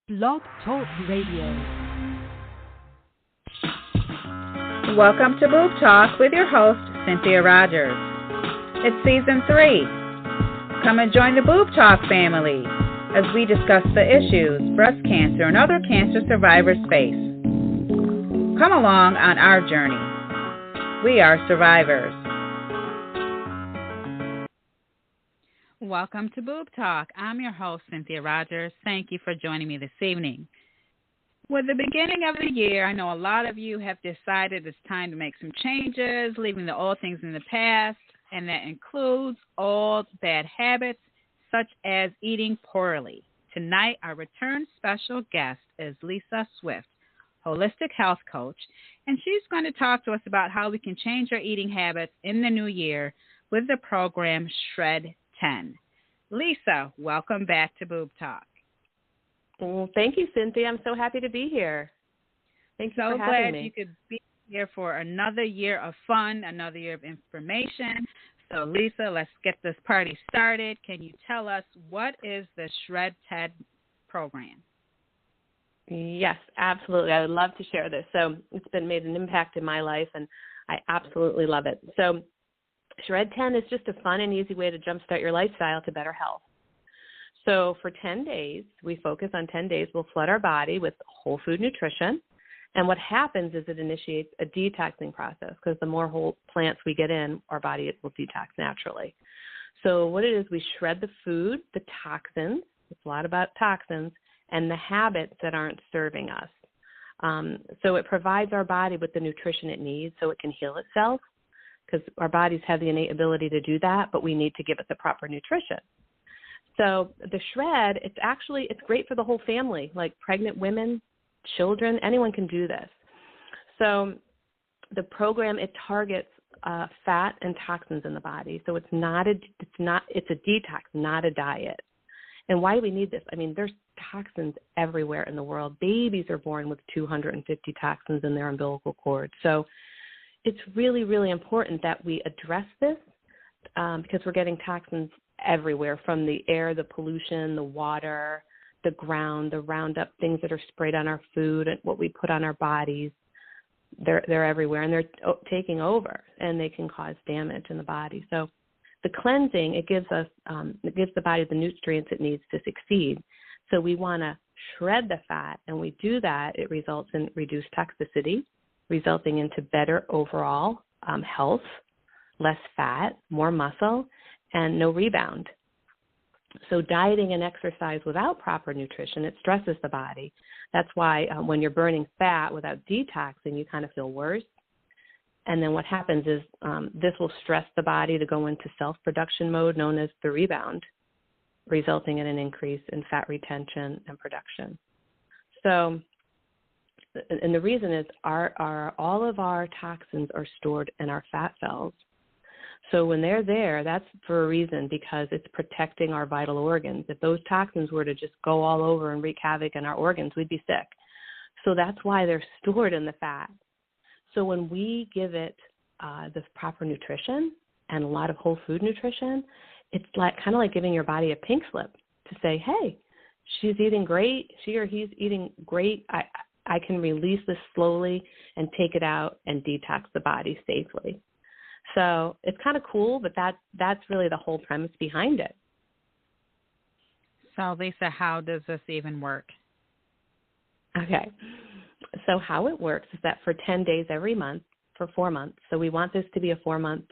Blog Talk Radio. Welcome to Boob Talk with your host, Cynthia Rogers. It's Season 3. Come and join the Boob Talk family as we discuss the issues breast cancer and other cancer survivors face. Come along on our journey. We are survivors. Welcome to Boob Talk. I'm your host, Cynthia Rogers. Thank you for joining me this evening. With the beginning of the year, I know a lot of you have decided it's time to make some changes, leaving the old things in the past, and that includes old bad habits such as eating poorly. Tonight, our return special guest is Lisa Swift, holistic health coach, and she's going to talk to us about how we can change our eating habits in the new year with the program Shred 10. Lisa, welcome back to Boob Talk. Well, thank you, Cynthia. I'm so happy to be here. Thank you for having me. So glad you could be here for another year of fun, another year of information. So, Lisa, let's get this party started. Can you tell us what is the Shred 10 program? Yes, absolutely. I would love to share this. So it's made an impact in my life, and I absolutely love it. So Shred 10 is just a fun and easy way to jumpstart your lifestyle to better health. So for 10 days, we focus on 10 days. We'll flood our body with whole food nutrition. And what happens is it initiates a detoxing process because the more whole plants we get in, our body will detox naturally. So what it is, we shred the food, the toxins, it's a lot about toxins, and the habits that aren't serving us. So it provides our body with the nutrition it needs so it can heal itself, because our bodies have the innate ability to do that, but we need to give it the proper nutrition. So the shred, it's great for the whole family, like pregnant women, children, anyone can do this. So the program, it targets fat and toxins in the body. So it's a detox, not a diet. And why do we need this? I mean, there's toxins everywhere in the world. Babies are born with 250 toxins in their umbilical cord. So it's really, really important that we address this because we're getting toxins everywhere, from the air, the pollution, the water, the ground, the Roundup, things that are sprayed on our food and what we put on our bodies. They're everywhere, and they're taking over, and they can cause damage in the body. So the cleansing, it gives the body the nutrients it needs to succeed. So we want to shred the fat, and we do that. It results in reduced toxicity, resulting into better overall health, less fat, more muscle, and no rebound. So dieting and exercise without proper nutrition, it stresses the body. That's why when you're burning fat without detoxing, you kind of feel worse. And then what happens is this will stress the body to go into self-production mode known as the rebound, resulting in an increase in fat retention and production. So, and the reason is all of our toxins are stored in our fat cells. So when they're there, that's for a reason, because it's protecting our vital organs. If those toxins were to just go all over and wreak havoc in our organs, we'd be sick. So that's why they're stored in the fat. So when we give it this proper nutrition and a lot of whole food nutrition, it's kind of like giving your body a pink slip to say, hey, she's eating great, she or he's eating great. I can release this slowly and take it out and detox the body safely. So it's kind of cool, but that's really the whole premise behind it. So, Lisa, how does this even work? Okay. So how it works is that for 10 days every month, for 4 months, so we want this to be a 4-month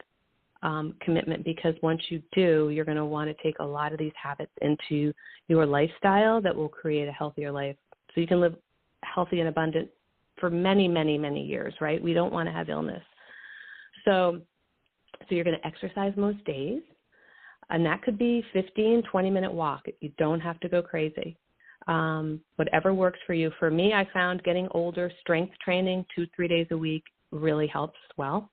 commitment, because once you do, you're going to want to take a lot of these habits into your lifestyle that will create a healthier life. So you can live healthy and abundant for many, many, many years, right? We don't want to have illness. So you're going to exercise most days, and that could be 15, 20-minute walk. You don't have to go crazy. Whatever works for you. For me, I found getting older, strength training 2-3 days a week really helps as well.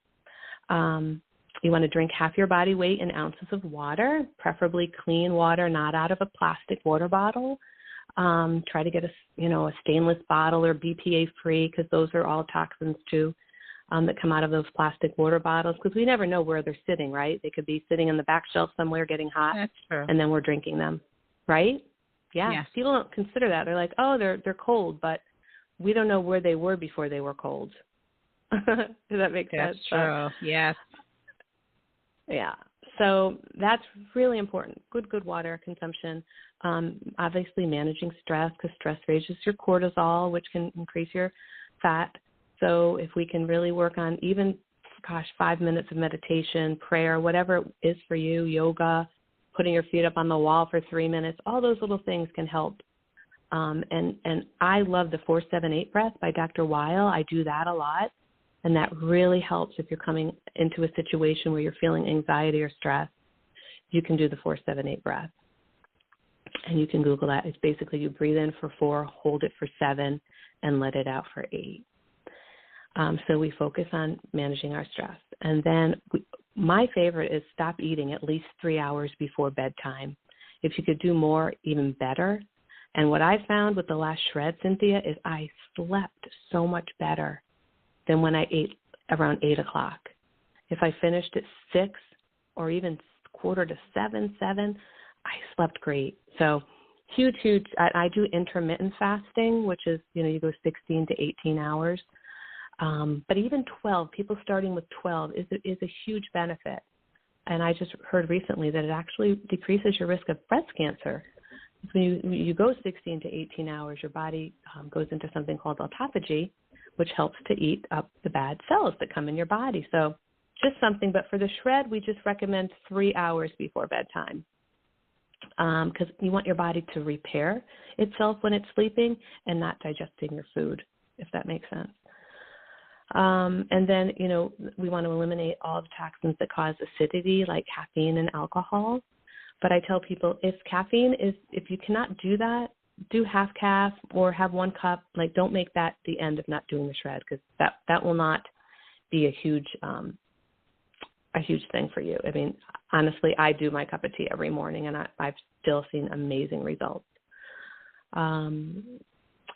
You want to drink half your body weight in ounces of water, preferably clean water, not out of a plastic water bottle. Try to get a stainless bottle or BPA-free, because those are all toxins too. That come out of those plastic water bottles, because we never know where they're sitting, right? They could be sitting on the back shelf somewhere getting hot. That's true. And then we're drinking them, right? Yeah. Yes. People don't consider that. They're like, oh, they're cold, but we don't know where they were before they were cold. Does that make sense? That's true. Yes. Yeah. So that's really important. Good water consumption. Obviously managing stress, because stress raises your cortisol, which can increase your fat. So if we can really work on even, 5 minutes of meditation, prayer, whatever it is for you, yoga, putting your feet up on the wall for 3 minutes, all those little things can help. And I love the 4-7-8 breath by Dr. Weil. I do that a lot. And that really helps if you're coming into a situation where you're feeling anxiety or stress. You can do the 4-7-8 breath. And you can Google that. It's basically you breathe in for 4, hold it for 7, and let it out for 8. So we focus on managing our stress. And then my favorite is stop eating at least 3 hours before bedtime. If you could do more, even better. And what I found with the last shred, Cynthia, is I slept so much better than when I ate around 8 o'clock. If I finished at 6 or even 6:45, 7, I slept great. So huge. I do intermittent fasting, which is, you go 16 to 18 hours. But even 12, people starting with 12 is a huge benefit. And I just heard recently that it actually decreases your risk of breast cancer. When you go 16 to 18 hours, your body goes into something called autophagy, which helps to eat up the bad cells that come in your body. So just something. But for the shred, we just recommend 3 hours before bedtime, because you want your body to repair itself when it's sleeping and not digesting your food, if that makes sense. And then, we want to eliminate all the toxins that cause acidity, like caffeine and alcohol. But I tell people if you cannot do that, do half calf or have 1 cup. Like, don't make that the end of not doing the shred, because that will not be a huge thing for you. I mean, honestly, I do my cup of tea every morning, and I've still seen amazing results.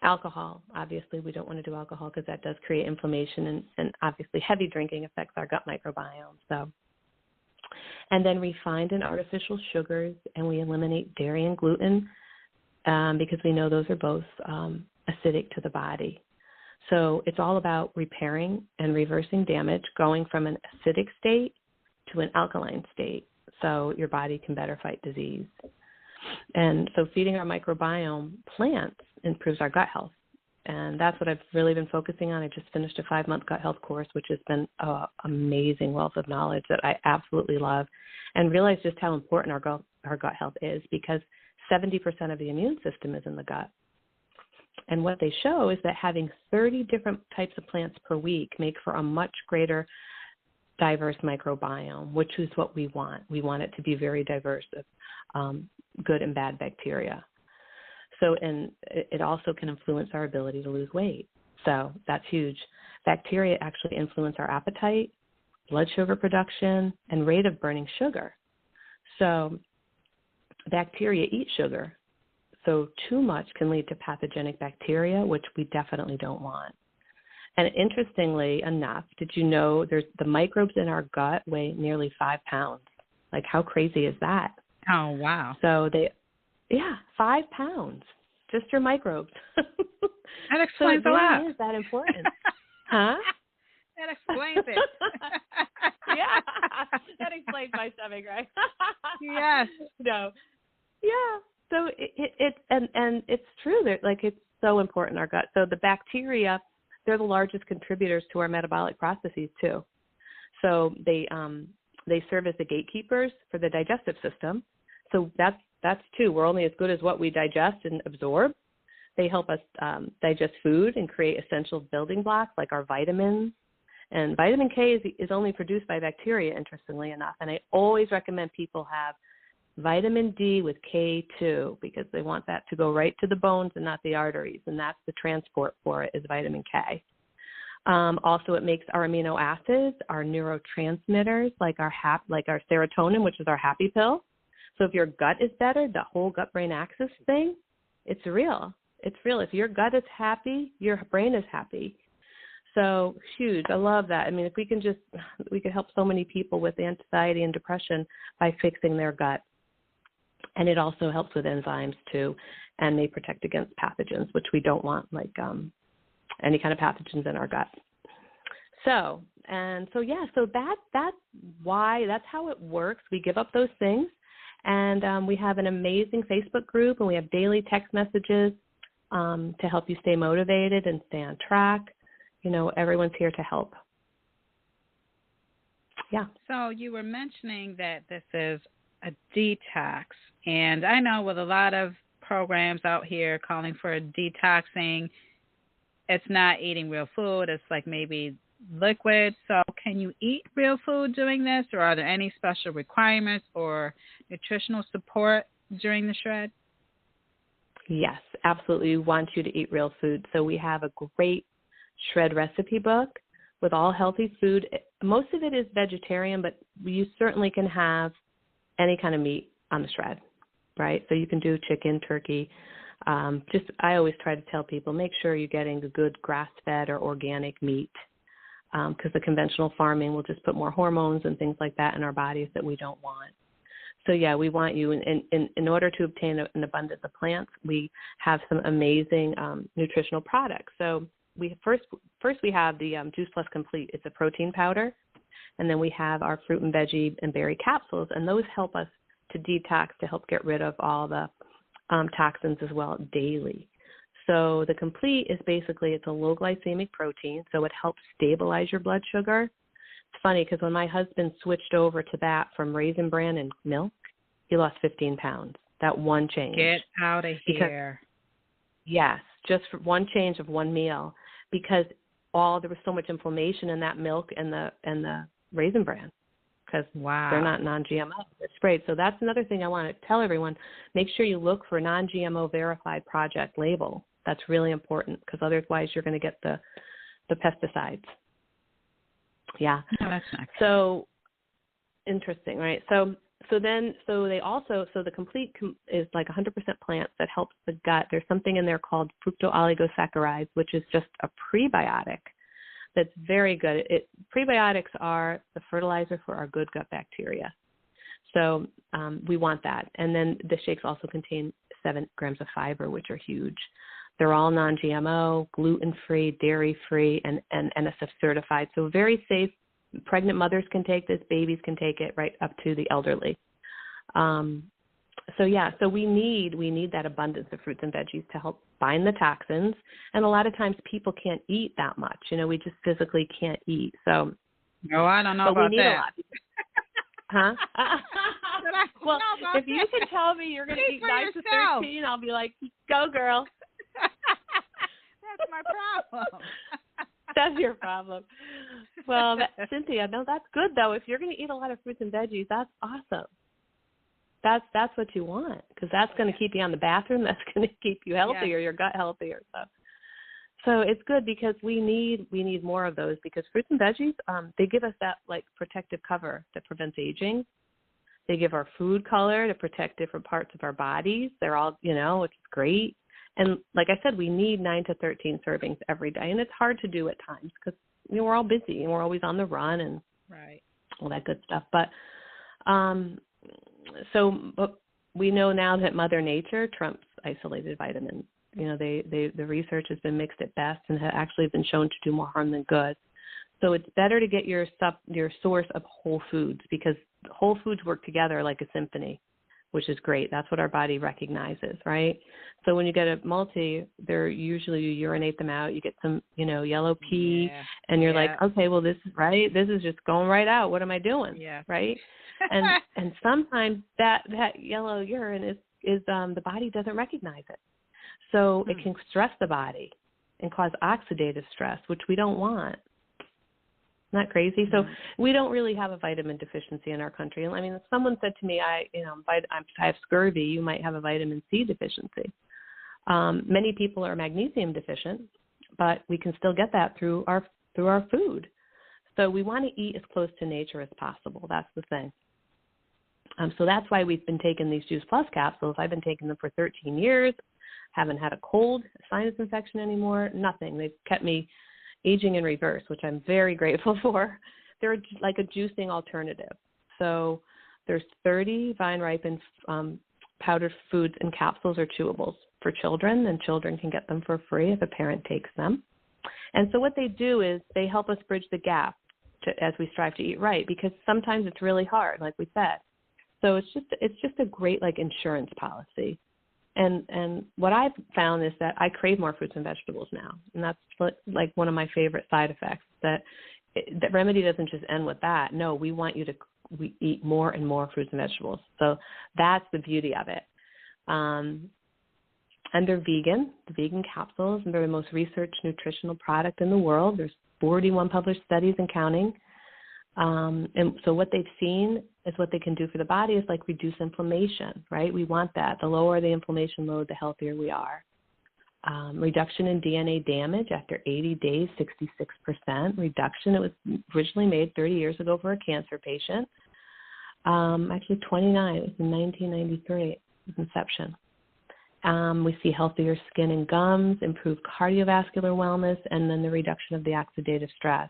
Alcohol, obviously, we don't want to do alcohol because that does create inflammation, and obviously heavy drinking affects our gut microbiome. So, and then refined and artificial sugars, and we eliminate dairy and gluten because we know those are both acidic to the body. So it's all about repairing and reversing damage, going from an acidic state to an alkaline state, so your body can better fight disease. And so feeding our microbiome plants improves our gut health. And that's what I've really been focusing on. I just finished a 5-month gut health course, which has been an amazing wealth of knowledge that I absolutely love, and realized just how important our gut health is, because 70% of the immune system is in the gut. And what they show is that having 30 different types of plants per week make for a much greater diverse microbiome, which is what we want. We want it to be very diverse of good and bad bacteria. So, and it also can influence our ability to lose weight. So that's huge. Bacteria actually influence our appetite, blood sugar production, and rate of burning sugar. So bacteria eat sugar. So too much can lead to pathogenic bacteria, which we definitely don't want. And interestingly enough, did you know the microbes in our gut weigh nearly 5 pounds? Like, how crazy is that? Oh, wow. So 5 pounds, just your microbes. That explains so it a really lot. is that important. Huh? That explains it. Yeah, that explains my stomach, right? Yes. No. Yeah. So and it's true that, like, it's so important in our gut. So the bacteria, they're the largest contributors to our metabolic processes too. So they serve as the gatekeepers for the digestive system. So that's too. We're only as good as what we digest and absorb. They help us digest food and create essential building blocks like our vitamins. And vitamin K is only produced by bacteria, interestingly enough. And I always recommend people have vitamin D with K2, because they want that to go right to the bones and not the arteries. And that's the transport for it, is vitamin K. Also, it makes our amino acids, our neurotransmitters, like our serotonin, which is our happy pill. So if your gut is better, the whole gut-brain axis thing, it's real. It's real. If your gut is happy, your brain is happy. So huge. I love that. I mean, if we could help so many people with anxiety and depression by fixing their gut. And it also helps with enzymes too, and may protect against pathogens, which we don't want, like any kind of pathogens in our gut. So that's why, that's how it works. We give up those things, and we have an amazing Facebook group, and we have daily text messages to help you stay motivated and stay on track. You know, everyone's here to help. Yeah. So you were mentioning that this is a detox, and I know with a lot of programs out here calling for detoxing, it's not eating real food. It's like maybe liquid. So can you eat real food doing this, or are there any special requirements or nutritional support during the shred? Yes, absolutely. We want you to eat real food. So we have a great shred recipe book with all healthy food. Most of it is vegetarian, but you certainly can have any kind of meat on the shred, right? So you can do chicken, turkey. I always try to tell people, make sure you're getting a good grass-fed or organic meat, because the conventional farming will just put more hormones and things like that in our bodies that we don't want. So, yeah, we want you, in order to obtain an abundance of plants, we have some amazing nutritional products. So we first we have the Juice Plus Complete. It's a protein powder. And then we have our fruit and veggie and berry capsules, and those help us to detox, to help get rid of all the toxins as well daily. So the Complete is basically, it's a low glycemic protein, so it helps stabilize your blood sugar. It's funny because when my husband switched over to that from Raisin Bran and milk, he lost 15 pounds. That one change. Get out of here. Yes, just for one change of one meal, because there was so much inflammation in that milk and the Raisin Bran, because they're not non-GMO, they're sprayed. So that's another thing I want to tell everyone. Make sure you look for non-GMO verified project label. That's really important, because otherwise you're going to get the pesticides. Yeah. No, that's not. So interesting, right? So the Complete is like 100% plants that helps the gut. There's something in there called fructooligosaccharides, which is just a prebiotic that's very good. Prebiotics are the fertilizer for our good gut bacteria. So we want that. And then the shakes also contain 7 grams of fiber, which are huge. They're all non-GMO, gluten-free, dairy-free, and NSF certified. So very safe. Pregnant mothers can take this. Babies can take it, right up to the elderly. So we need that abundance of fruits and veggies to help bind the toxins. And a lot of times people can't eat that much. You know, we just physically can't eat. So no, I don't know but about we need that. A lot. Huh? Well, if you can tell me you're going to eat 9 to 13, I'll be like, go, girl. That's my problem. That's your problem. Well, Cynthia, no, that's good, though. If you're going to eat a lot of fruits and veggies, that's awesome. That's what you want, because that's going to keep you on the bathroom. That's going to keep you healthier, your gut healthier. So it's good, because we need more of those, because fruits and veggies, they give us that like protective cover that prevents aging. They give our food color to protect different parts of our bodies. They're all, which is great. And like I said, we need 9 to 13 servings every day, and it's hard to do at times because we're all busy and we're always on the run and all that good stuff. But but we know now that Mother Nature trumps isolated vitamins. The research has been mixed at best and has actually been shown to do more harm than good. So it's better to get your source of whole foods, because whole foods work together like a symphony, which is great. That's what our body recognizes, right? So when you get a multi, they're usually, you urinate them out, you get some, yellow pee, and you're like, okay, well, this is just going right out. What am I doing? Yeah. Right? And sometimes that yellow urine is the body doesn't recognize it. So it can stress the body and cause oxidative stress, which we don't want. Not crazy. So we don't really have a vitamin deficiency in our country. I mean, if someone said to me, I have scurvy, you might have a vitamin C deficiency. Many people are magnesium deficient, but we can still get that through our food. So we want to eat as close to nature as possible. That's the thing. So that's why we've been taking these Juice Plus capsules. I've been taking them for 13 years. Haven't had a cold, sinus infection anymore, nothing. They've kept me aging in reverse, which I'm very grateful for. They're like a juicing alternative. So there's 30 vine-ripened powdered foods in capsules or chewables for children, and children can get them for free if a parent takes them. And so what they do is they help us bridge the gap as we strive to eat right, because sometimes it's really hard, like we said. So it's just a great like insurance policy. And what I've found is that I crave more fruits and vegetables now, and that's like one of my favorite side effects. That Remedy doesn't just end with that. No, we want you to eat more and more fruits and vegetables. So that's the beauty of it. And they're vegan. The vegan capsules, and they're the most researched nutritional product in the world. There's 41 published studies and counting. And so what they've seen is what they can do for the body is like reduce inflammation, right? We want that. The lower the inflammation load, the healthier we are. Reduction in DNA damage after 80 days, 66% reduction. It was originally made 30 years ago for a cancer patient. Actually 29. It was in 1993, its inception. We see healthier skin and gums, improved cardiovascular wellness, and then the reduction of the oxidative stress,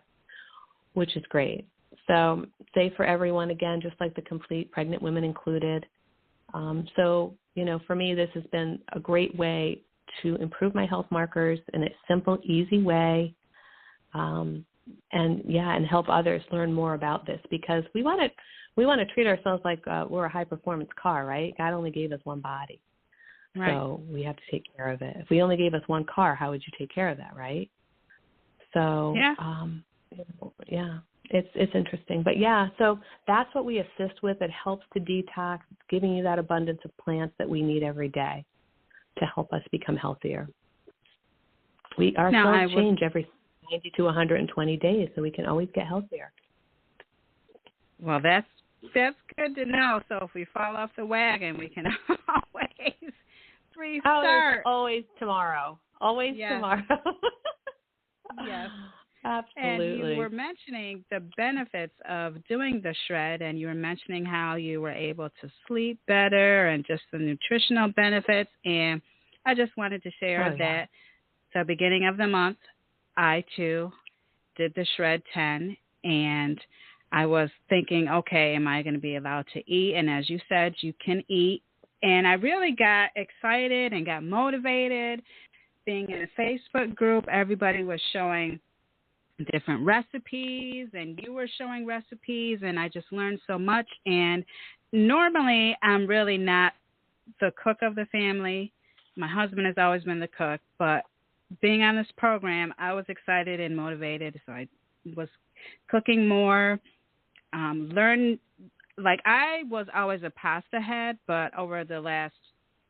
which is great. So safe for everyone, again, just like the complete, pregnant women included. So, for me, this has been a great way to improve my health markers in a simple, easy way, and help others learn more about this, because we want to treat ourselves like we're a high-performance car, right? God only gave us one body. Right. So we have to take care of it. If we only gave us one car, how would you take care of that, right? So, it's interesting. But, so that's what we assist with. It helps to detox. It's giving you that abundance of plants that we need every day to help us become healthier. Our cells change every 90 to 120 days, so we can always get healthier. Well, that's good to know. So if we fall off the wagon, we can always restart. Always tomorrow. Always tomorrow. Yes. Absolutely. And you were mentioning the benefits of doing the shred, and you were mentioning how you were able to sleep better and just the nutritional benefits. And I just wanted to share that the beginning of the month, I, too, did the Shred 10, and I was thinking, okay, am I going to be allowed to eat? And as you said, you can eat. And I really got excited and got motivated. Being in a Facebook group, everybody was showing different recipes, and you were showing recipes, and I just learned so much. And normally I'm really not the cook of the family. My husband has always been the cook, but being on this program, I was excited and motivated, so I was cooking more, I was always a pasta head, but over the last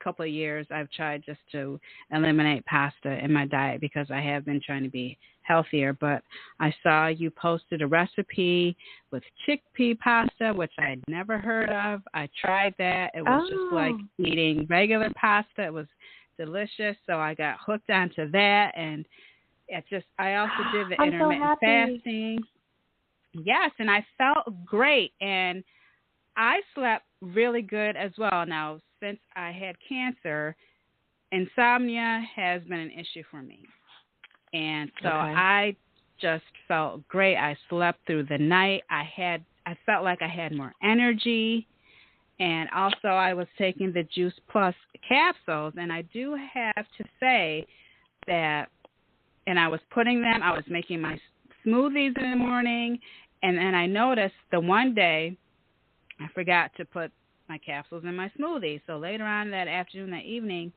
couple of years, I've tried just to eliminate pasta in my diet because I have been trying to be healthier. But I saw you posted a recipe with chickpea pasta, which I had never heard of. I tried that. It was just like eating regular pasta. It was delicious. So I got hooked onto that. And I also did the intermittent fasting. Yes, and I felt great. And I slept really good as well. Now, since I had cancer, insomnia has been an issue for me. And so I just felt great. I slept through the night. I felt like I had more energy. And also I was taking the Juice Plus capsules. And I do have to say that, and I was making my smoothies in the morning. And then I noticed the one day I forgot to put my capsules in my smoothie. So later on that afternoon, that evening,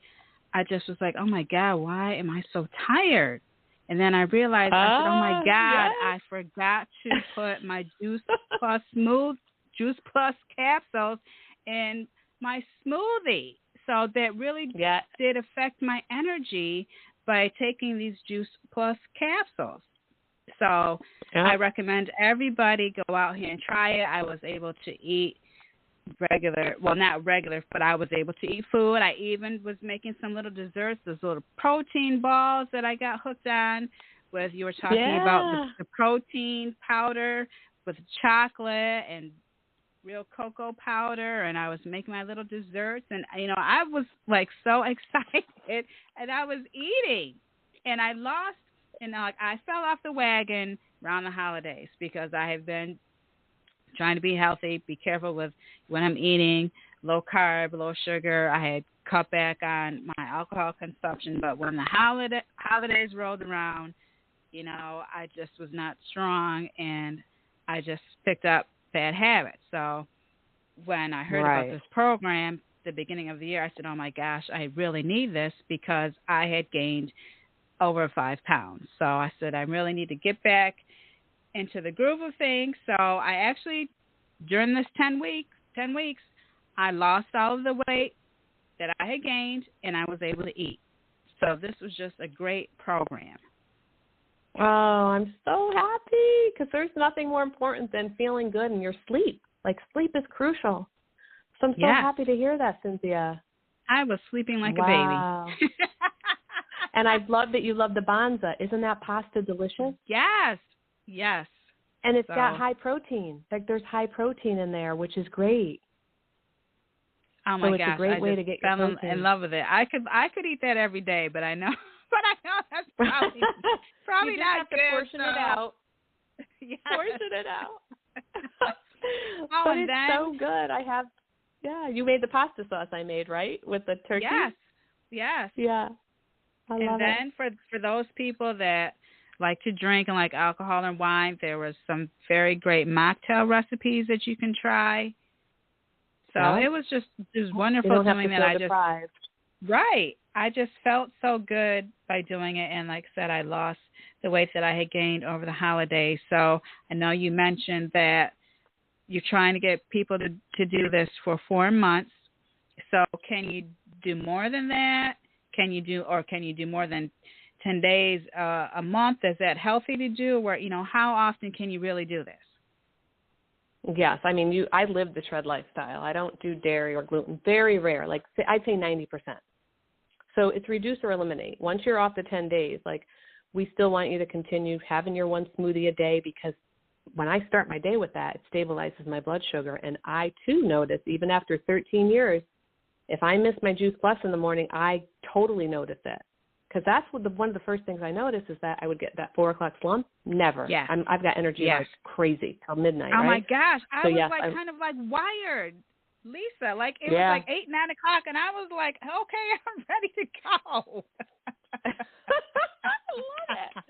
I just was like, oh, my God, why am I so tired? And then I realized, I said, oh, my God, I forgot to put my Juice Plus capsules in my smoothie. So that really did affect my energy by taking these Juice Plus capsules. So I recommend everybody go out here and try it. I was able to eat not regular, but I was able to eat food. I even was making some little desserts, those little protein balls that I got hooked on with. You were talking about the protein powder with chocolate and real cocoa powder, and I was making my little desserts. And, I was like so excited, and I was eating. And I fell off the wagon around the holidays because I have been trying to be healthy, be careful with when I'm eating. low carb, low sugar. I had cut back on my alcohol consumption, but when the holidays rolled around, you know, I just was not strong, and I just picked up bad habits. So when I heard about this program, the beginning of the year, I said, oh my gosh, I really need this because I had gained over 5 pounds. So I said, I really need to get back into the groove of things. So I actually, during this 10 weeks, I lost all of the weight that I had gained, and I was able to eat. So this was just a great program. Oh, I'm so happy because there's nothing more important than feeling good in your sleep. Like, sleep is crucial. So I'm so happy to hear that, Cynthia. I was sleeping like a baby. And I love that you love the Banza. Isn't that pasta delicious? Yes. And it's got high protein. Like, there's high protein in there, which is great. Oh my gosh! It's a great way to get your protein. Fell in love with it. I could eat that every day, but I know that's probably you not have good. To portion it out. Yes. Portion it out. Oh, but and it's so good. You made the pasta sauce I made, right, with the turkey? Yes. Yeah. I love it. And then for those people that like to drink and like alcohol and wine, there was some very great mocktail recipes that you can try. So it was just wonderful you don't doing have to that. feel deprived. I just felt so good by doing it, and like I said, I lost the weight that I had gained over the holidays. So I know you mentioned that you're trying to get people to do this for 4 months. So can you do more than that? Can you do more than 10 days a month? Is that healthy to do? Or, you know, how often can you really do this? Yes, I mean, I live the shred lifestyle. I don't do dairy or gluten. Very rare. Like, I'd say 90%. So it's reduce or eliminate. Once you're off the 10 days, like, we still want you to continue having your one smoothie a day, because when I start my day with that, it stabilizes my blood sugar. And I, too, notice, even after 13 years, if I miss my Juice Plus in the morning, I totally notice it. Because that's one of the first things I noticed is that I would get that 4 o'clock slump. Never. Yeah. I've got energy like crazy till midnight. Oh, right? my gosh. I was kind of like wired, Lisa. Like, it was like 8, 9 o'clock, and I was like, okay, I'm ready to go. I love it.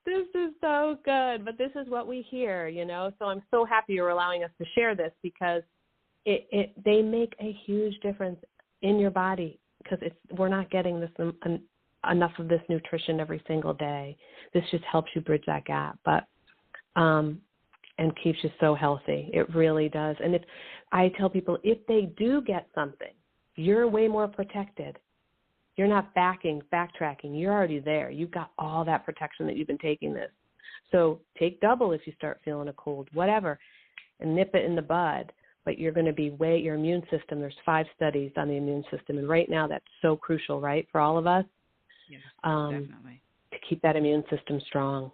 This is so good. But this is what we hear, you know. So I'm so happy you're allowing us to share this, because they make a huge difference in your body, because we're not getting this enough of this nutrition every single day. This just helps you bridge that gap, but and keeps you so healthy. It really does. And if I tell people, if they do get something, you're way more protected. You're not backtracking. You're already there. You've got all that protection that you've been taking this. So take double if you start feeling a cold, whatever, and nip it in the bud. But you're going to be your immune system. There's 5 studies on the immune system, and right now that's so crucial, right, for all of us. Yes, definitely. To keep that immune system strong.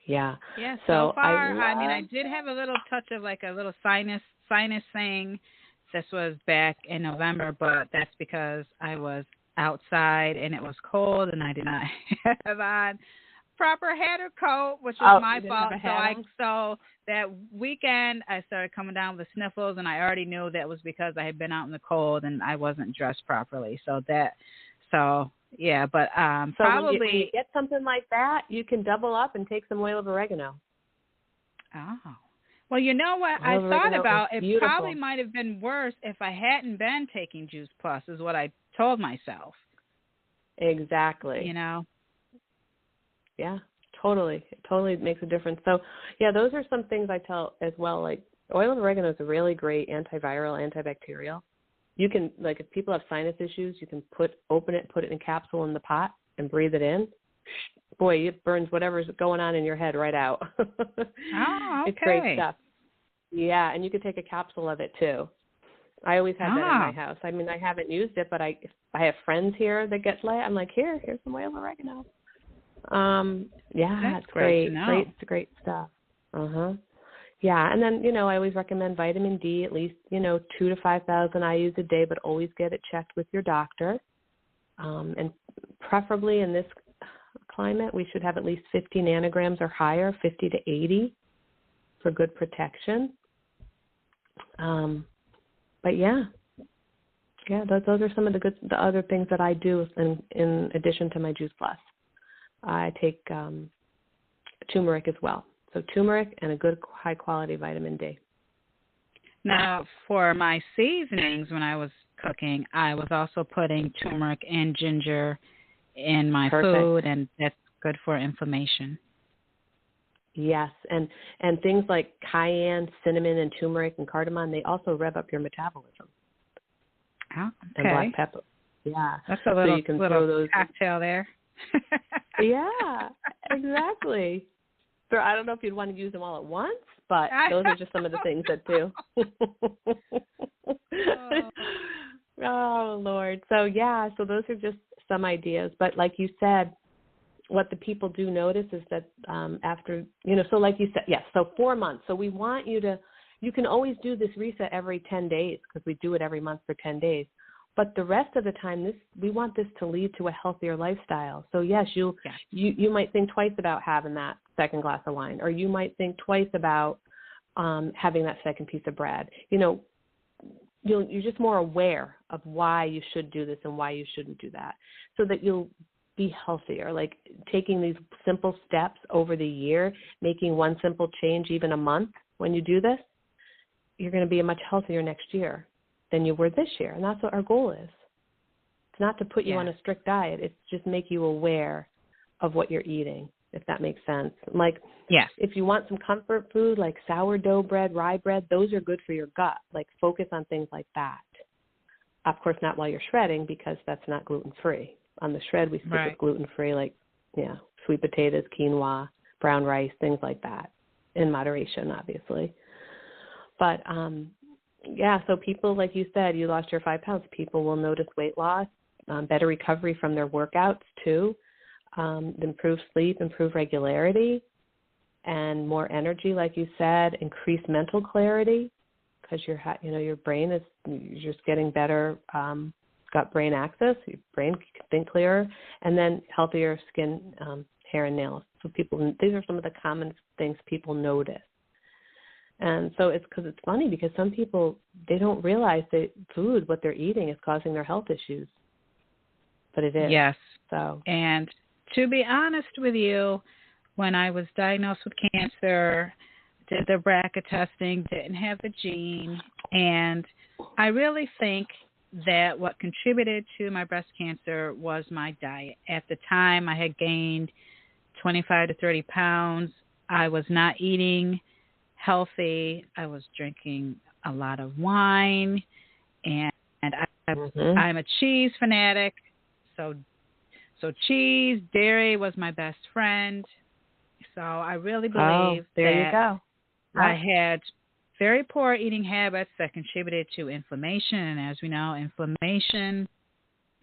Yeah. Yeah, so far, I mean, I did have a little touch of like a little sinus thing. This was back in November, but that's because I was outside and it was cold and I did not have on proper hat or coat, which was my fault. So that weekend I started coming down with sniffles, and I already knew that was because I had been out in the cold and I wasn't dressed properly. Yeah, but probably when you get something like that, you can double up and take some oil of oregano. Oh. Well, you know what? I thought about it. Probably might have been worse if I hadn't been taking Juice Plus, is what I told myself. Exactly. You know? Yeah, totally. It totally makes a difference. So, yeah, those are some things I tell as well. Like, oil of oregano is a really great antiviral, antibacterial. You can, like, if people have sinus issues, you can open it, put it in a capsule in the pot and breathe it in. Boy, it burns whatever's going on in your head right out. Oh, okay. It's great stuff. Yeah, and you can take a capsule of it, too. I always have that in my house. I mean, I haven't used it, but if I have friends here that get light, I'm like, here's some oil of oregano. Yeah, that's it's great. It's great stuff. Yeah, and then, you know, I always recommend vitamin D, at least, 2,000 to 5,000 IUs a day, but always get it checked with your doctor. And preferably in this climate, we should have at least 50 nanograms or higher, 50 to 80 for good protection. But yeah, those are some of the other things that I do in addition to my Juice Plus. I take turmeric as well. So turmeric and a good high quality vitamin D. Now, for my seasonings, when I was cooking, I was also putting turmeric and ginger in my food, and that's good for inflammation. Yes, and things like cayenne, cinnamon, and turmeric and cardamom, they also rev up your metabolism. Oh, okay. And black pepper. Yeah. That's a little, so you can little throw those cocktail there. Yeah, exactly. So I don't know if you'd want to use them all at once, but those are just some of the things that do. Oh, Lord. So, so those are just some ideas. But like you said, what the people do notice is that after, so like you said, so 4 months. So we want you can always do this reset every 10 days because we do it every month for 10 days. But the rest of the time, we want this to lead to a healthier lifestyle. So, yes, you might think twice about having that second glass of wine, or you might think twice about having that second piece of bread. You're just more aware of why you should do this and why you shouldn't do that, so that you'll be healthier. Like taking these simple steps over the year, making one simple change even a month when you do this, you're going to be much healthier next year than you were this year. And that's what our goal is. It's not to put you on a strict diet. It's just make you aware of what you're eating, if that makes sense. Like, if you want some comfort food like sourdough bread, rye bread, those are good for your gut. Like, focus on things like that. Of course, not while you're shredding, because that's not gluten-free. On the shred, we stick with gluten-free, like, sweet potatoes, quinoa, brown rice, things like that, in moderation, obviously. But, so people, like you said, you lost your 5 pounds. People will notice weight loss, better recovery from their workouts too, improved sleep, improved regularity, and more energy, like you said, increased mental clarity, because your brain is you're just getting better, got brain access, your brain can think clearer, and then healthier skin, hair, and nails. So these are some of the common things people notice. And so it's funny because some people, they don't realize that food, what they're eating, is causing their health issues. But it is. Yes. So. And to be honest with you, when I was diagnosed with cancer, did the BRCA testing, didn't have the gene, and I really think that what contributed to my breast cancer was my diet. At the time, I had gained 25 to 30 pounds. I was not eating healthy. I was drinking a lot of wine, and I'm a cheese fanatic. So cheese, dairy was my best friend. So I really believe you go. I had very poor eating habits that contributed to inflammation, and as we know, inflammation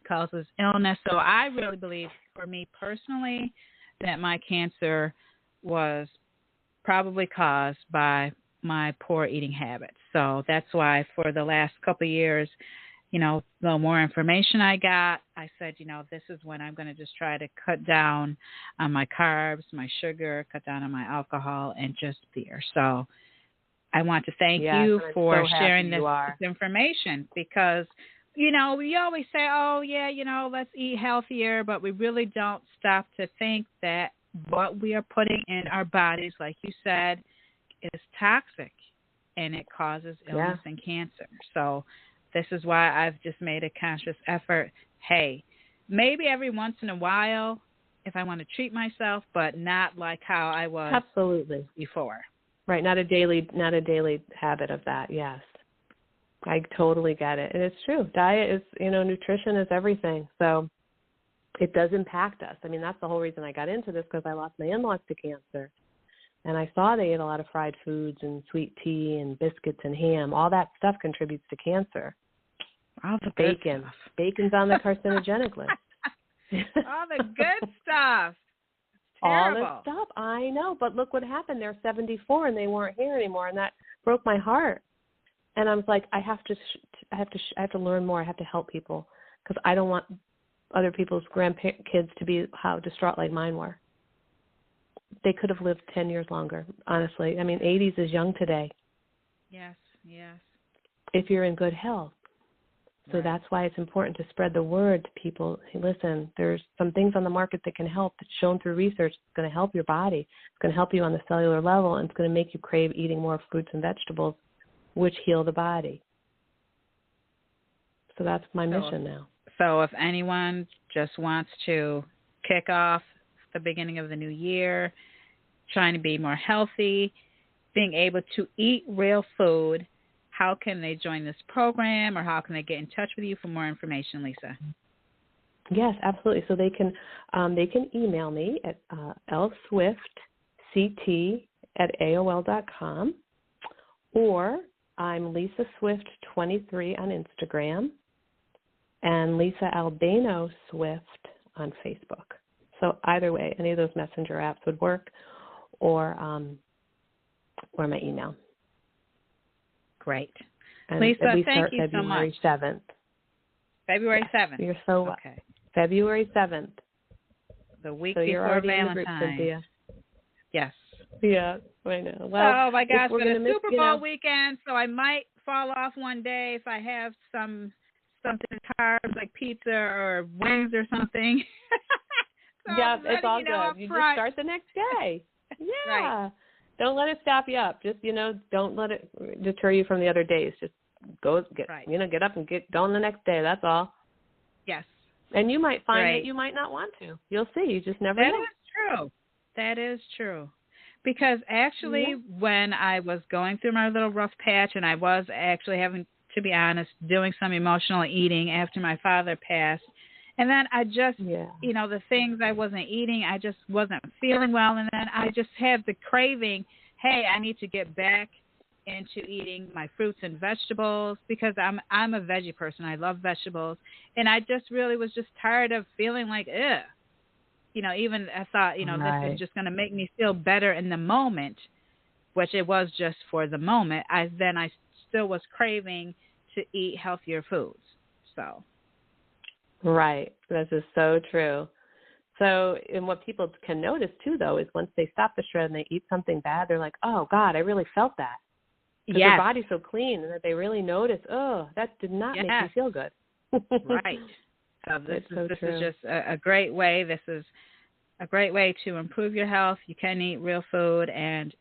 causes illness. So I really believe, for me personally, that my cancer was probably caused by my poor eating habits. So that's why for the last couple of years, the more information I got, I said, this is when I'm going to just try to cut down on my carbs, my sugar, cut down on my alcohol, and just beer. So I want to thank you for sharing this information, because, we always say, let's eat healthier, but we really don't stop to think that what we are putting in our bodies, like you said, is toxic, and it causes illness and cancer. So this is why I've just made a conscious effort. Hey, maybe every once in a while, if I want to treat myself, but not like how I was before. Right, not a daily habit of that. Yes, I totally get it, and it's true. Diet is, nutrition is everything. So it does impact us. I mean, that's the whole reason I got into this, because I lost my in-laws to cancer. And I saw they ate a lot of fried foods and sweet tea and biscuits and ham. All that stuff contributes to cancer. All the bacon. Good stuff. Bacon's on the carcinogenic list. All the good stuff. It's all terrible. the stuff. I know. But look what happened. They're 74 and they weren't here anymore. And that broke my heart. And I was like, I have to learn more. I have to help people, because I don't want other people's grandkids to be how distraught like mine were. They could have lived 10 years longer, honestly. I mean, 80s is young today. Yes. if you're in good health. So Right. that's why it's important to spread the word to people. Hey, listen, there's some things on the market that can help. It's shown through research. It's going to help your body. It's going to help you on the cellular level, and it's going to make you crave eating more fruits and vegetables, which heal the body. So that's my mission now. So if anyone just wants to kick off the beginning of the new year, trying to be more healthy, being able to eat real food, how can they join this program, or how can they get in touch with you for more information, Lisa? Yes, absolutely. So they can email me at lswiftct@aol.com, or I'm Lisa Swift 23 on Instagram, and Lisa Albano Swift on Facebook. So either way, any of those messenger apps would work, or my email. Great. And Lisa, we thank start you so much. February 7th. February 7th. You're so okay. February 7th. The week so before already Valentine's. In the group, Cynthia. Yes. Yeah, I know. Well, oh my gosh, we're it's going a Super Bowl weekend, so I might fall off one day if I have something carbs like pizza or wings or something. So yeah, it's all good. You front. just start the next day. Yeah. Right. Don't let it stop you up. Just, don't let it deter you from the other days. Just get up and get going the next day. That's all. Yes. And you might find that you might not want to. You'll see. You just never know. That is true. That is true. Because actually, when I was going through my little rough patch, and I was actually having, to be honest, doing some emotional eating after my father passed, and then I just, the things I wasn't eating, I just wasn't feeling well. And then I just had the craving, hey, I need to get back into eating my fruits and vegetables, because I'm a veggie person. I love vegetables. And I just really was just tired of feeling like, ugh. Even I thought, this is just going to make me feel better in the moment, which it was just for the moment. I still was craving to eat healthier foods. So. Right. This is so true. So, and what people can notice too, though, is once they stop the shred and they eat something bad, they're like, oh, God, I really felt that. Because their body's so clean, and that they really notice, oh, that did not make me feel good. Right. So this is just a great way. This is a great way to improve your health. You can eat real food, and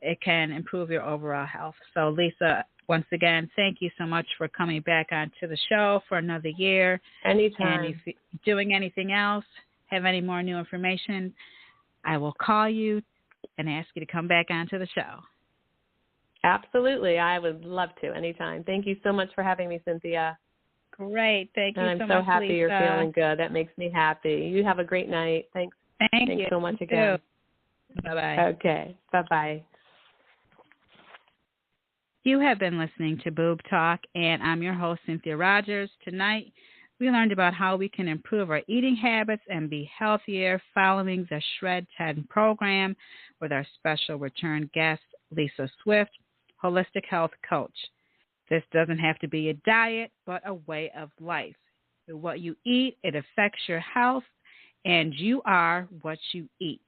it can improve your overall health. So, Lisa, once again, thank you so much for coming back onto the show for another year. Anytime. And if you're doing anything else, have any more new information, I will call you and ask you to come back onto the show. Absolutely. I would love to anytime. Thank you so much for having me, Cynthia. Great. Thank you so much, I'm so happy Lisa. You're feeling good. That makes me happy. You have a great night. Thanks. Thanks so much again. Bye-bye. Okay. Bye-bye. You have been listening to Boob Talk, and I'm your host, Cynthia Rogers. Tonight, we learned about how we can improve our eating habits and be healthier following the Shred 10 program with our special return guest, Lisa Swift, holistic health coach. This doesn't have to be a diet, but a way of life. What you eat, it affects your health, and you are what you eat.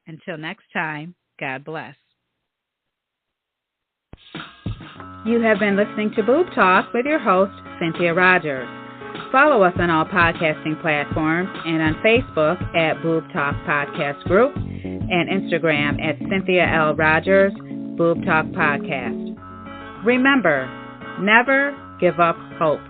Until next time, God bless. You have been listening to Boob Talk with your host, Cynthia Rogers. Follow us on all podcasting platforms and on Facebook at Boob Talk Podcast Group and Instagram at Cynthia L. Rogers, Boob Talk Podcast. Remember, never give up hope.